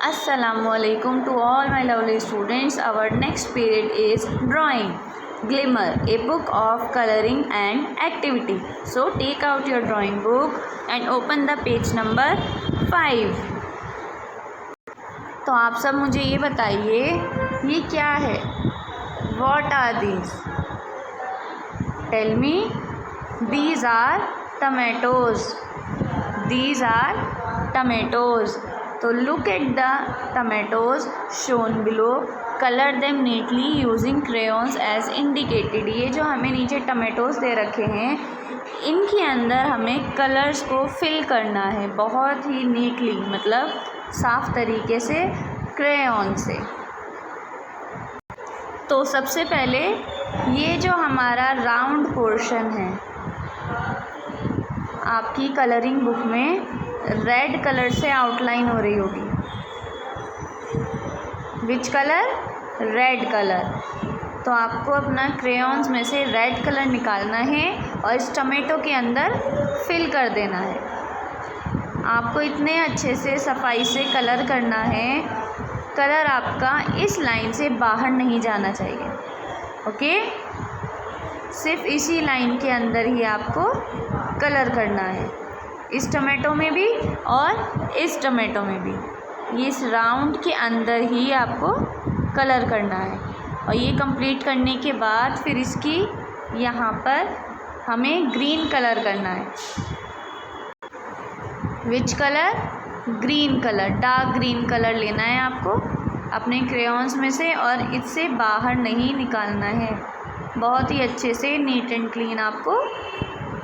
Assalamualaikum to all my lovely students. Our next period is drawing. Glimmer, a book of coloring and activity. So take out your drawing book and open the page number 5. तो आप सब मुझे ये बताइए, ये क्या है? What are these? Tell me. These are tomatoes. These are tomatoes. तो look at the tomatoes shown below. Color them neatly using crayons as indicated. ये जो हमें नीचे टमेटोज़ दे रखे हैं, इनके अंदर हमें कलर्स को फिल करना है बहुत ही नीटली, मतलब साफ तरीके से क्रेयॉन से। तो सबसे पहले ये जो हमारा राउंड पोर्शन है, आपकी कलरिंग बुक में रेड कलर से आउटलाइन हो रही होगी। Which colour? Red colour. तो आपको अपना क्रेयॉन्स में से रेड कलर निकालना है और इस टमेटो के अंदर फिल कर देना है। आपको इतने अच्छे से सफाई से कलर करना है, कलर आपका इस लाइन से बाहर नहीं जाना चाहिए। ओके, सिर्फ इसी लाइन के अंदर ही आपको कलर करना है, इस टमाटो में भी और इस टमाटो में भी। ये इस राउंड के अंदर ही आपको कलर करना है। और ये कंप्लीट करने के बाद फिर इसकी यहाँ पर हमें ग्रीन कलर करना है। Which colour? Green colour. Dark green colour लेना है आपको अपने क्रेयॉन्स में से और इससे बाहर नहीं निकालना है। बहुत ही अच्छे से नीट एंड क्लीन आपको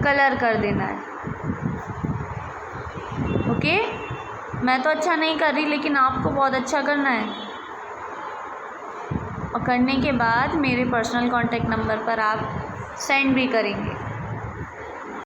कलर कर देना है। ओके, मैं तो अच्छा नहीं कर रही, लेकिन आपको बहुत अच्छा करना है। और करने के बाद मेरे पर्सनल कांटेक्ट नंबर पर आप सेंड भी करेंगे।